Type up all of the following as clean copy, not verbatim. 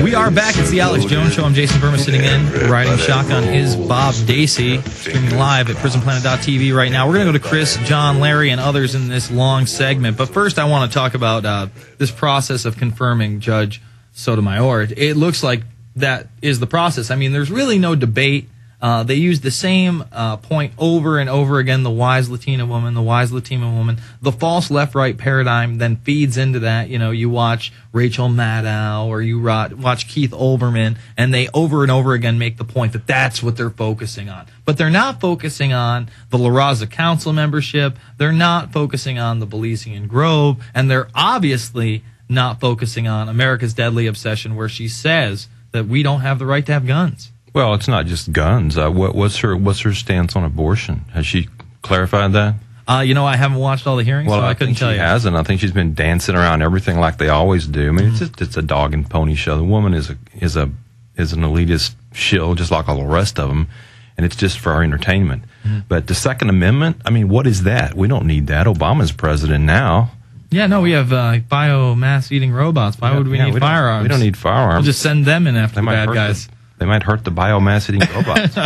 We are back. It's the Alex Jones Show. I'm Jason Bermas sitting in. Riding shotgun is Bob Dacy, streaming live at prisonplanet.tv right now. We're going to go to Chris, John, Larry, and others in this long segment. But first, I want to talk about this process of confirming Judge Sotomayor. It looks like that is the process. I mean, there's really no debate. They use the same point over and over again, the wise Latina woman, the wise Latina woman. The false left-right paradigm then feeds into that. You know, you watch Rachel Maddow or you watch Keith Olbermann, and they over and over again make the point that that's what they're focusing on. But they're not focusing on the La Raza Council membership. They're not focusing on the Belizean Grove. And they're obviously not focusing on America's deadly obsession, where she says that we don't have the right to have guns. Well, it's not just guns. What's her stance on abortion? Has she clarified that? You know, I haven't watched all the hearings, so I couldn't tell you. She hasn't. I think she's been dancing around everything like they always do. I mean, it's a dog and pony show. The woman is an elitist shill, just like all the rest of them, and it's just for our entertainment. But the Second Amendment, I mean, what is that? We don't need that. Obama's president now. Yeah, no, we have biomass-eating robots. Why would we need firearms? We don't need firearms. We'll just send them in after the bad guys. They might hurt the biomass-eating robots.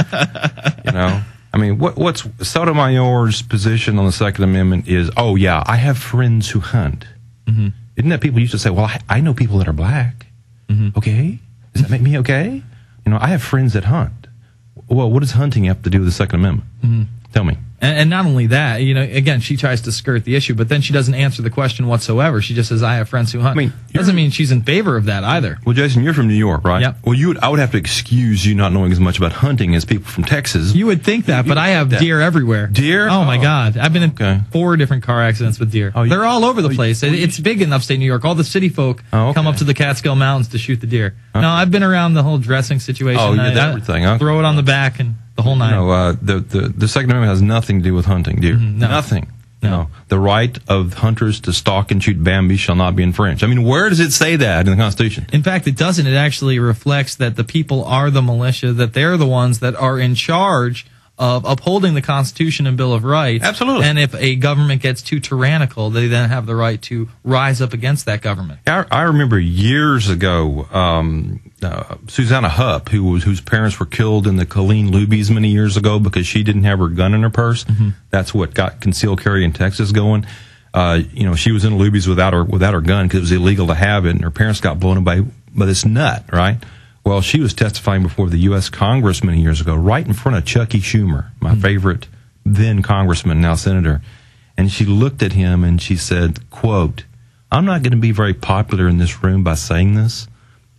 You know, I mean, what's Sotomayor's position on the Second Amendment is, oh yeah, I have friends who hunt. Isn't that people used to say, well, I know people that are black. Okay, does that make me okay? You know, I have friends that hunt. Well, what does hunting have to do with the Second Amendment? Tell me. And not only that, you know, again, she tries to skirt the issue, but then she doesn't answer the question whatsoever. She just says, I have friends who hunt. I mean, doesn't mean she's in favor of that either. Well, Jason, you're from New York, right? Yep. Well, I would have to excuse you not knowing as much about hunting as people from Texas. You would think that, but I have deer everywhere. Deer? Oh, my God. I've been in 4 different car accidents with deer. They're all over the place. It's big in upstate New York. All the city folk come up to the Catskill Mountains to shoot the deer. No, I've been around the whole dressing situation. Oh, you did everything, huh? Throw it on the back and the whole nine. No, the Second Amendment has nothing to do with hunting, dear. No. Nothing. No. The right of hunters to stalk and shoot Bambi shall not be infringed. I mean, where does it say that in the Constitution? In fact, it doesn't. It actually reflects that the people are the militia, that they're the ones that are in charge of upholding the Constitution and Bill of Rights. Absolutely. And if a government gets too tyrannical, they then have the right to rise up against that government. I remember years ago, Susanna Hupp, whose parents were killed in the Colleen Lubies many years ago because she didn't have her gun in her purse. That's what got concealed carry in Texas going. You know, she was in Lubies without her gun because it was illegal to have it, and her parents got blown away by this nut, right? Well, she was testifying before the U.S. Congress many years ago, right in front of Chucky Schumer, my favorite then congressman, now senator. And she looked at him and she said, quote, I'm not going to be very popular in this room by saying this,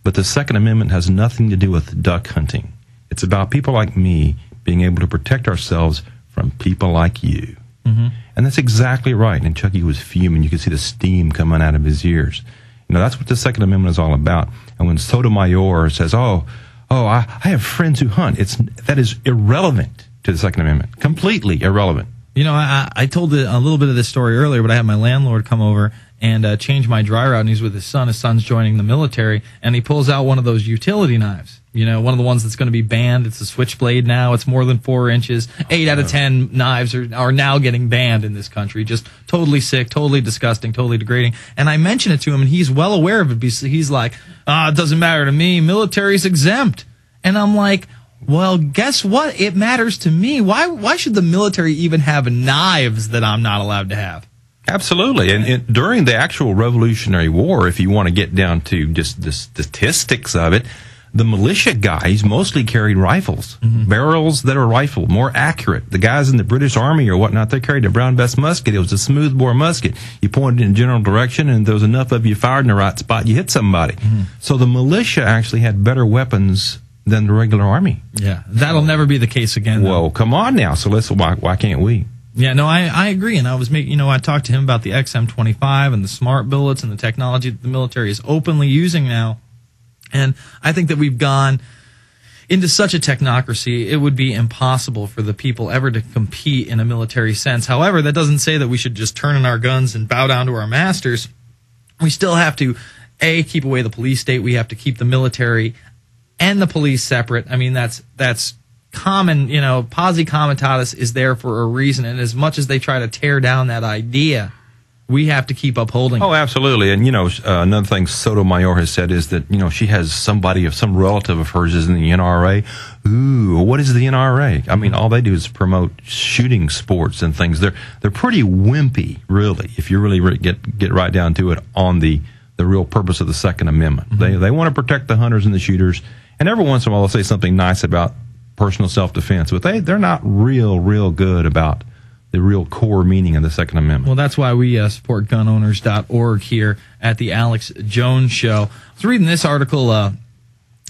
but the Second Amendment has nothing to do with duck hunting. It's about people like me being able to protect ourselves from people like you. And that's exactly right. And Chucky was fuming. You could see the steam coming out of his ears. You know, that's what the Second Amendment is all about. And when Sotomayor says, I have friends who hunt, that is irrelevant to the Second Amendment. Completely irrelevant. You know, I told a little bit of this story earlier, but I had my landlord come over and change my dry route, and he's with his son. His son's joining the military, and he pulls out one of those utility knives. You know, one of the ones that's going to be banned. It's a switchblade now. It's more than 4 inches. 8 out of 10 knives are now getting banned in this country. Just totally sick, totally disgusting, totally degrading. And I mention it to him, and he's well aware of it. He's like, it doesn't matter to me. Military's exempt. And I'm like, well, guess what? It matters to me. Why should the military even have knives that I'm not allowed to have? Absolutely. And during the actual Revolutionary War, if you want to get down to just the statistics of it, the militia guys mostly carried rifles, barrels that are rifle, more accurate. The guys in the British Army or whatnot, they carried a brown bess musket. It was a smoothbore musket. You pointed in a general direction, and if there was enough of you fired in the right spot, you hit somebody. So the militia actually had better weapons than the regular army. Yeah, that'll never be the case again. Well, come on now. So why can't we? Yeah, no, I agree. And I talked to him about the XM25 and the smart bullets and the technology that the military is openly using now. And I think that we've gone into such a technocracy, it would be impossible for the people ever to compete in a military sense. However, that doesn't say that we should just turn in our guns and bow down to our masters. We still have to, keep away the police state. We have to keep the military and the police separate. I mean, that's common, posse comitatus is there for a reason. And as much as they try to tear down that idea, we have to keep upholding. Oh, absolutely. And, another thing Sotomayor has said is that, she has some relative of hers is in the NRA. Ooh, what is the NRA? I mean, all they do is promote shooting sports and things. They're pretty wimpy, really, if you really get right down to it on the real purpose of the Second Amendment. Mm-hmm. They want to protect the hunters and the shooters. And every once in a while they'll say something nice about personal self-defense, but they're not real good about the real core meaning of the Second Amendment. Well, that's why we support gunowners.org here at the Alex Jones Show. I was reading this article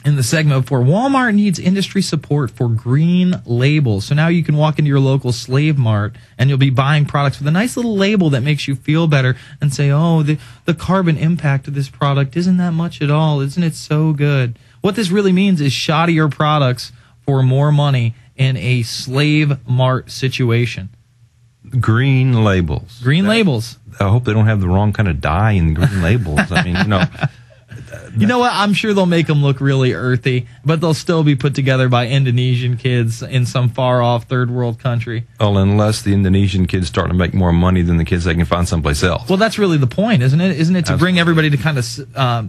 in the segment before. Walmart needs industry support for green labels. So now you can walk into your local Slave Mart and you'll be buying products with a nice little label that makes you feel better and say, oh, the carbon impact of this product isn't that much at all. Isn't it so good? What this really means is shoddier products for more money in a Slave Mart situation. Green labels. Labels. I hope they don't have the wrong kind of dye in green labels. I mean, You know what? I'm sure they'll make them look really earthy, but they'll still be put together by Indonesian kids in some far-off third-world country. Well, unless the Indonesian kids start to make more money than the kids they can find someplace else. Well, that's really the point, isn't it? Isn't it to bring everybody to kind of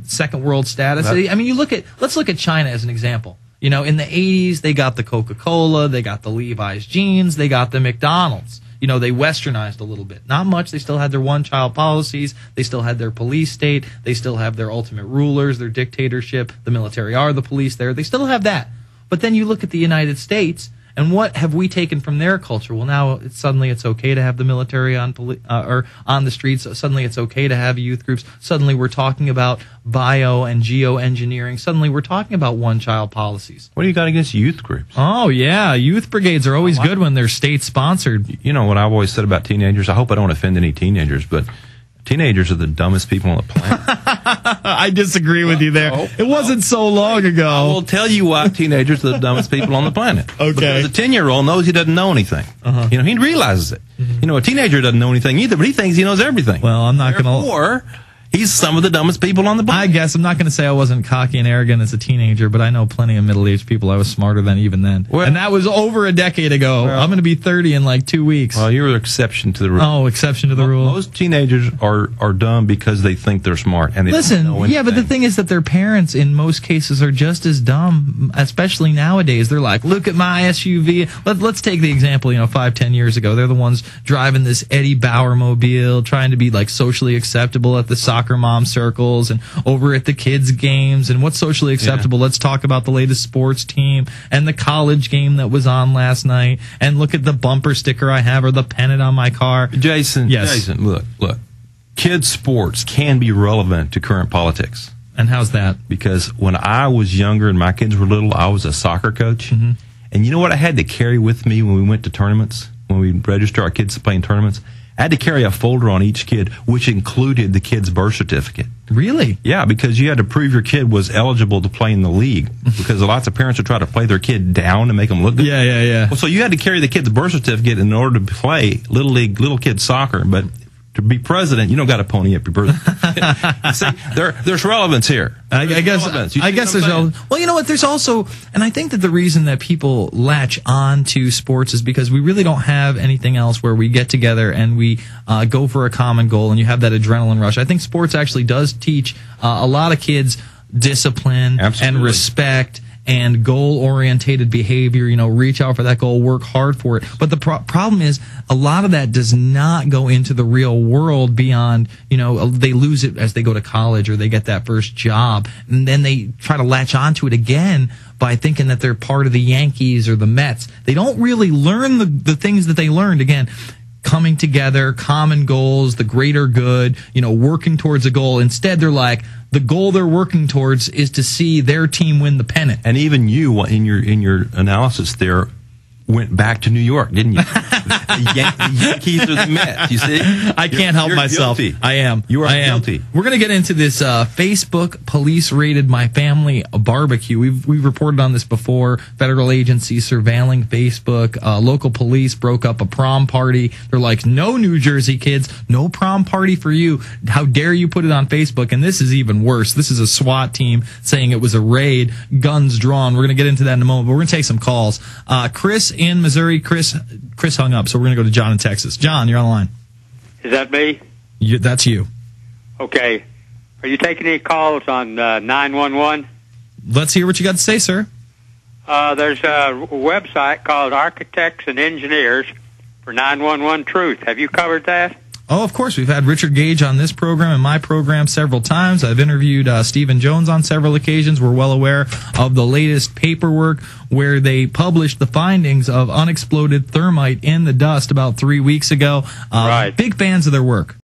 second-world status? I mean, let's look at China as an example. In the 80s, they got the Coca-Cola, they got the Levi's jeans, they got the McDonald's. They westernized a little bit. Not much. They still had their one-child policies. They still had their police state. They still have their ultimate rulers, their dictatorship. The military are the police there. They still have that. But then you look at the United States, and what have we taken from their culture? Well, now suddenly it's okay to have the military on the streets. Suddenly it's okay to have youth groups. Suddenly we're talking about bio and geoengineering. Suddenly we're talking about one-child policies. What do you got against youth groups? Oh, yeah. Youth brigades are always good when they're state-sponsored. You know what I've always said about teenagers? I hope I don't offend any teenagers, but teenagers are the dumbest people on the planet. I disagree with you there. It wasn't so long ago. I will tell you why teenagers are the dumbest people on the planet. Okay. Because a 10-year-old knows he doesn't know anything. He realizes it. Mm-hmm. A teenager doesn't know anything either, but he thinks he knows everything. Well, I'm not going to... Or he's some of the dumbest people on the planet. I guess I'm not going to say I wasn't cocky and arrogant as a teenager, but I know plenty of middle-aged people I was smarter than even then. Well, and that was over a decade ago. Well, I'm going to be 30 in like 2 weeks. Well, you're an exception to the rule. Oh, exception to the rule. Most teenagers are dumb because they think they're smart. And they Listen, don't know anything. Yeah, but the thing is that their parents, in most cases, are just as dumb, especially nowadays. They're like, look at my SUV. Let's take the example, 5-10 years ago. They're the ones driving this Eddie Bauer mobile, trying to be like socially acceptable at the soccer mom circle. And over at the kids' games, and what's socially acceptable. Yeah. Let's talk about the latest sports team and the college game that was on last night, and look at the bumper sticker I have or the pennant on my car. Jason, look. Kids' sports can be relevant to current politics. And how's that? Because when I was younger and my kids were little, I was a soccer coach. Mm-hmm. And you know what I had to carry with me when we went to tournaments, when we registered our kids to play in tournaments? I had to carry a folder on each kid, which included the kid's birth certificate. Really? Yeah, because you had to prove your kid was eligible to play in the league. Because lots of parents would try to play their kid down to make them look good. Yeah. Well, so you had to carry the kid's birth certificate in order to play little kid soccer. But to be president, you don't got to pony up your birth certificate. See, there's relevance here. I guess there's well, you know what? There's also, and I think that the reason that people latch on to sports is because we really don't have anything else where we get together and we go for a common goal, and you have that adrenaline rush. I think sports actually does teach a lot of kids discipline and respect and goal-orientated behavior, reach out for that goal, work hard for it. But the problem is a lot of that does not go into the real world beyond, they lose it as they go to college or they get that first job. And then they try to latch onto it again by thinking that they're part of the Yankees or the Mets. They don't really learn the things that they learned. Again, coming together, common goals, the greater good, working towards a goal. Instead, they're like, the goal they're working towards is to see their team win the pennant. And even you, in your analysis there, went back to New York, didn't you? The Yankees or the Mets, you see? I can't help myself. Guilty. I am. You are guilty. We're going to get into this Facebook police raided my family barbecue. We've reported on this before. Federal agencies surveilling Facebook. Local police broke up a prom party. They're like, no, New Jersey kids, no prom party for you. How dare you put it on Facebook? And this is even worse. This is a SWAT team saying it was a raid, guns drawn. We're going to get into that in a moment, but we're going to take some calls. Chris in Missouri. Chris hung up, so we're going to go to John in Texas. John, you're on the line. Is that me? That's you. Okay. Are you taking any calls on 911? Let's hear what you got to say, sir. There's a website called Architects and Engineers for 911 Truth. Have you covered that? Oh, of course. We've had Richard Gage on this program and my program several times. I've interviewed Stephen Jones on several occasions. We're well aware of the latest paperwork where they published the findings of unexploded thermite in the dust about 3 weeks ago. Right. Big fans of their work.